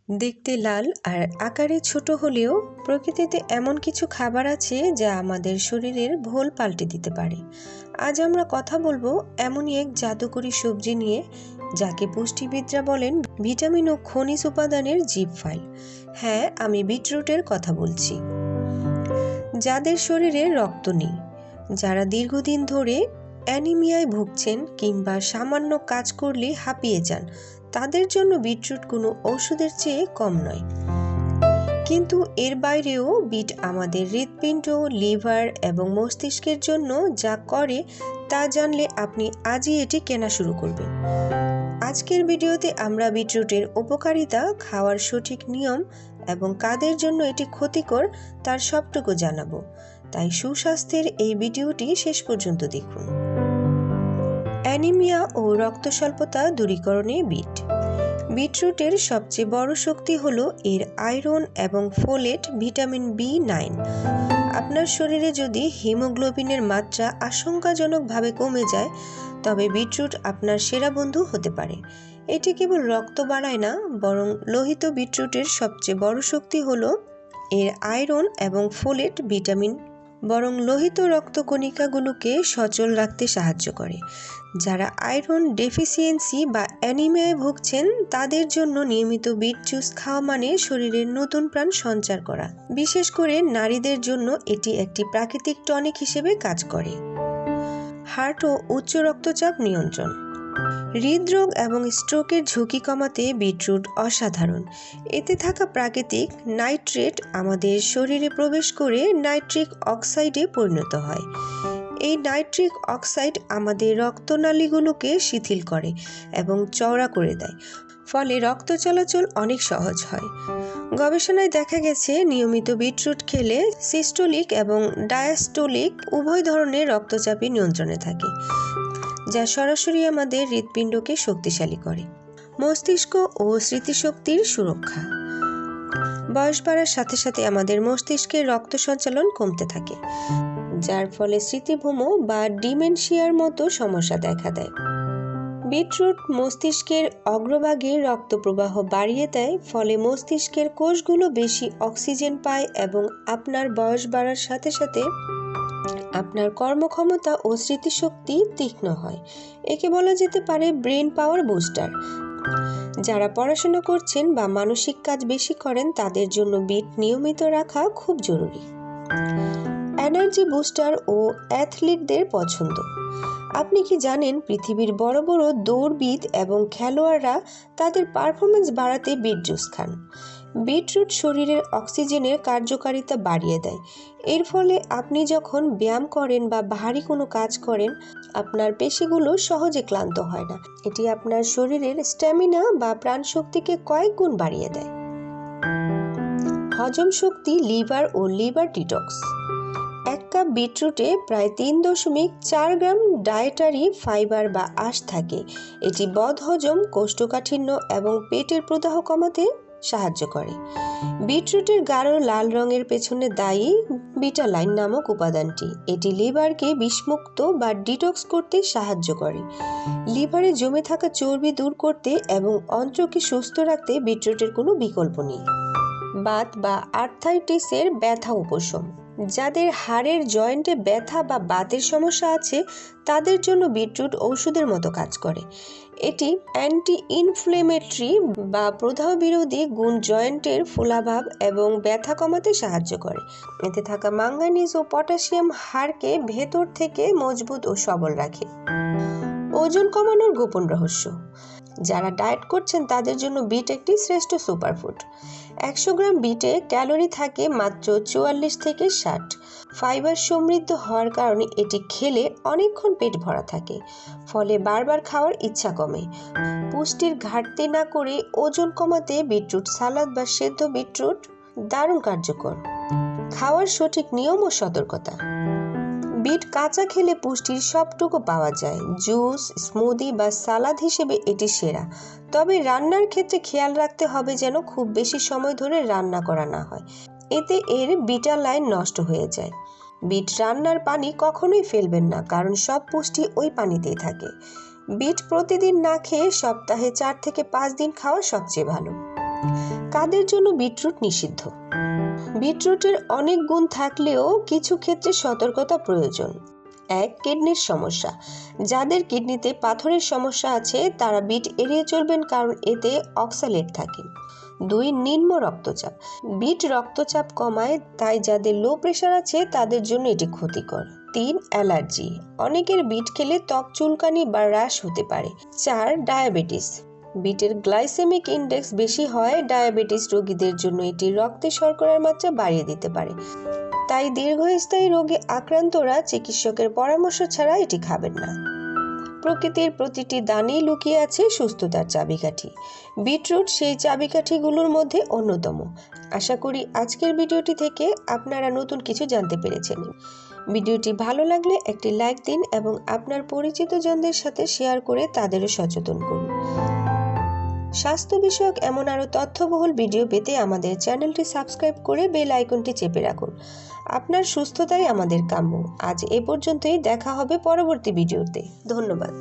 দেখতে লাল আর আকারে ছোট হলেও প্রকৃতিতে এমন কিছু খাবার আছে যা আমাদের শরীরের ভোল পাল্টে দিতে পারে। আজ আমরা কথা বলবো এমনই এক জাদুকরী সবজি নিয়ে, যাকে পুষ্টিবিদরা বলেন ভিটামিন ও খনিজ উপাদানের জিব ফাইল। হ্যাঁ, আমি বিটরুটের কথা বলছি। যাদের শরীরে রক্ত নেই, যারা দীর্ঘদিন ধরে অ্যানিমিয়ায় ভুগছেন কিংবা সামান্য কাজ করলেই হাঁপিয়ে যান, তাদের জন্য বিটরুট কোনো ঔষধের চেয়ে কম নয়। কিন্তু এর বাইরেও বিট আমাদের হৃৎপিণ্ড, লিভার এবং মস্তিষ্কের জন্য যা করে তা জানলে আপনি আজই এটি কেনা শুরু করবেন। আজকের ভিডিওতে আমরা বিটরুটের উপকারিতা, খাওয়ার সঠিক নিয়ম এবং কাদের জন্য এটি ক্ষতিকর তার সবটুকু জানাবো। তাই সুস্বাস্থ্যের এই ভিডিওটি শেষ পর্যন্ত দেখুন। অ্যানিমিয়া ও রক্ত স্বল্পতা দূরীকরণে বিট। বিটরুটের সবচেয়ে বড় শক্তি হলো এর আয়রন এবং ফোলেট, ভিটামিন B9। আপনার শরীরে যদি হিমোগ্লোবিনের মাত্রা আশঙ্কাজনকভাবে কমে যায়, তবে বিটরুট আপনার সেরা বন্ধু হতে পারে। এটি কেবল রক্ত বাড়ায় না, বরং লোহিত বিটরুটের সবচেয়ে বড় শক্তি হলো এর আয়রন এবং ফোলেট, ভিটামিন লোহিত রক্তকণিকাগুলোকে সচল রাখতে সাহায্য করে। যারা আয়রন ডেফিসিয়েন্সি বা অ্যানিমিয়ায় ভুগছেন, তাদের জন্য নিয়মিত বিট জুস খাওয়া মানে শরীরের নতুন প্রাণ সঞ্চার করা। বিশেষ করে নারীদের জন্য এটি একটি প্রাকৃতিক টনিক হিসেবে কাজ করে। হার্ট ও উচ্চ রক্তচাপ নিয়ন্ত্রণ। হৃদরোগ এবং স্ট্রোকের ঝুঁকি কমাতে বিটরুট অসাধারণ। এতে থাকা প্রাকৃতিক নাইট্রেট আমাদের শরীরে প্রবেশ করে নাইট্রিক অক্সাইডে পরিণত হয়। এই নাইট্রিক অক্সাইড আমাদের রক্তনালীগুলোকে শিথিল করে এবং চওড়া করে দেয়, ফলে রক্ত চলাচল অনেক সহজ হয়। গবেষণায় দেখা গেছে, নিয়মিত বিটরুট খেলে সিস্টোলিক এবং ডায়াস্টোলিক উভয় ধরনের রক্তচাপই নিয়ন্ত্রণে থাকে, যা সরাসরি আমাদের হৃৎপিণ্ডকে শক্তিশালী করে। মস্তিষ্ক ও স্মৃতিশক্তির সুরক্ষা। বয়স বাড়ার সাথে সাথে আমাদের মস্তিষ্কের রক্ত সঞ্চালন কমতে থাকে, যার ফলে স্মৃতিভ্রম বা ডিমেনশিয়ার মতো সমস্যা দেখা দেয়। বিটরুট মস্তিষ্কের অগ্রভাগে রক্ত প্রবাহ বাড়িয়ে দেয়, ফলে মস্তিষ্কের কোষগুলো বেশি অক্সিজেন পায় এবং আপনার বয়স বাড়ার সাথে সাথে আপনার কর্মক্ষমতা ও স্মৃতিশক্তি তীক্ষ্ণ হয়। একে বলা যেতে পারে ব্রেন পাওয়ার বুস্টার। যারা পড়াশোনা করছেন বা মানসিক কাজ বেশি করেন, তাদের জন্য বিট নিয়মিত রাখা খুব জরুরি। এনার্জি বুস্টার ও অ্যাথলিটদের পছন্দ। আপনি কি জানেন, পৃথিবীর বড় বড় দৌড়বিদ এবং খেলোয়াড়রা তাদের পারফরমেন্স বাড়াতে বিট জুস খান। বিটরুট শরীরের অক্সিজেনের কার্যকারিতা বাড়িয়ে দেয়। এর ফলে আপনি যখন ব্যায়াম করেন বা ভারী কোনো কাজ করেন, আপনার পেশিগুলো সহজে ক্লান্ত হয় না। এটি আপনার শরীরের স্ট্যামিনা বা প্রাণশক্তিকে কয়েক গুণ বাড়িয়ে দেয়। হজম শক্তি, লিভার ও লিভার ডিটক্স। 1 কাপ বিটরুটে প্রায় 3.4 গ্রাম ডায়েটারি ফাইবার বা আঁশ থাকে। এটি বদহজম, কোষ্ঠকাঠিন্য এবং পেটের প্রদাহ কমাতে সাহায্য করে। বিটরুটের গাঢ় লাল রঙের পেছনে দায়ী বিটালাইন নামক উপাদানটি। এটি লিভারকে বিষমুক্ত বা ডিটক্স করতে সাহায্য করে। লিভারে জমে থাকা চর্বি দূর করতে এবং অন্ত্রকে সুস্থ রাখতে বিটরুটের কোনো বিকল্প নেই। বাত বা আর্থ্রাইটিসের ব্যথা উপশম। যাদের হাড়ের জয়েন্টে ব্যথা বা বাতের সমস্যা আছে, তাদের জন্য বিটরুট ঔষধের মতো কাজ করে। এটি অ্যান্টি ইনফ্লেমেটরি বা প্রদাহ বিরোধী গুণ জয়েন্টের ফোলাভাব এবং ব্যথা কমাতে সাহায্য করে। এতে থাকা ম্যাঙ্গানিজ ও পটাশিয়াম হাড়কে ভেতর থেকে মজবুত ও সবল রাখে। ওজন কমানোর গোপন রহস্য। যারা ডায়েট করছেন, তাদের জন্য বিট একটি শ্রেষ্ঠ সুপারফুড। 100 গ্রাম বিটে ক্যালোরি থাকে মাত্র 44 থেকে 60। ফাইবার সমৃদ্ধ হওয়ার কারণে এটি খেলে অনেকক্ষণ পেট ভরা থাকে, ফলে বারবার খাওয়ার ইচ্ছা কমে। পুষ্টির ঘাটতি না করে ওজন কমাতে বিটরুট সালাদ বা সেদ্ধ বিটরুট দারুণ কার্যকর। খাওয়ার সঠিক নিয়ম ও সতর্কতা। বিট কাঁচা খেলে পুষ্টির সবটুকু পাওয়া যায়। জুস, স্মুদি বা সালাদ হিসেবে এটি সেরা। তবে রান্নার ক্ষেত্রে খেয়াল রাখতে হবে যেন খুব বেশি সময় ধরে রান্না করা না হয়, এতে এর বিটালাইন নষ্ট হয়ে যায়। বিট রান্নার পানি কখনোই ফেলবেন না, কারণ সব পুষ্টি ওই পানিতেই থাকে। বিট প্রতিদিন না খেয়ে সপ্তাহে 4 থেকে 5 দিন খাওয়া সবচেয়ে ভালো। কাদের জন্য বিটরুট নিষিদ্ধ? বিটরুটের অনেক গুণ থাকলেও কিছু ক্ষেত্রে সতর্কতা প্রয়োজন। 1. কিডনির সমস্যা। যাদের কিডনিতে পাথরের সমস্যা আছে তারা বিট এড়িয়ে চলবেন, কারণ এতে অক্সালেট থাকে। 2. নিম্ন রক্তচাপ। বিট রক্তচাপ কমায়, তাই যাদের লো প্রেশার আছে তাদের জন্য এটি ক্ষতিকর। 3. অ্যালার্জি। অনেকের বিট খেলে ত্বক চুলকানি বা র্যাশ হতে পারে। 4. ডায়াবেটিস। বিটের গ্লাইসেমিক ইন্ডেক্স বেশি হয়, ডায়াবেটিস রোগীদের জন্য এটি রক্তে শর্করার মাত্রা বাড়িয়ে দিতে পারে, তাই দীর্ঘস্থায়ী রোগে আক্রান্তরা চিকিৎসকের পরামর্শ ছাড়া এটি খাবেন না। প্রকৃতির প্রতিটি দানেই লুকিয়ে আছে সুস্থতার চাবিকাঠি। বিটরুট সেই চাবিকাঠিগুলোর মধ্যে অন্যতম। আশা করি আজকের ভিডিওটি থেকে আপনারা নতুন কিছু জানতে পেরেছেন। ভিডিওটি ভালো লাগলে একটি লাইক দিন এবং আপনার পরিচিত জনদের সাথে শেয়ার করে তাদেরও সচেতন করুন। স্বাস্থ্য বিষয়ক এমন আরও তথ্যবহুল ভিডিও পেতে আমাদের চ্যানেলটি সাবস্ক্রাইব করে বেল আইকনটি চেপে রাখুন। আপনার সুস্থতাই আমাদের কাম্য। আজ এ পর্যন্তই, দেখা হবে পরবর্তী ভিডিওতে। ধন্যবাদ।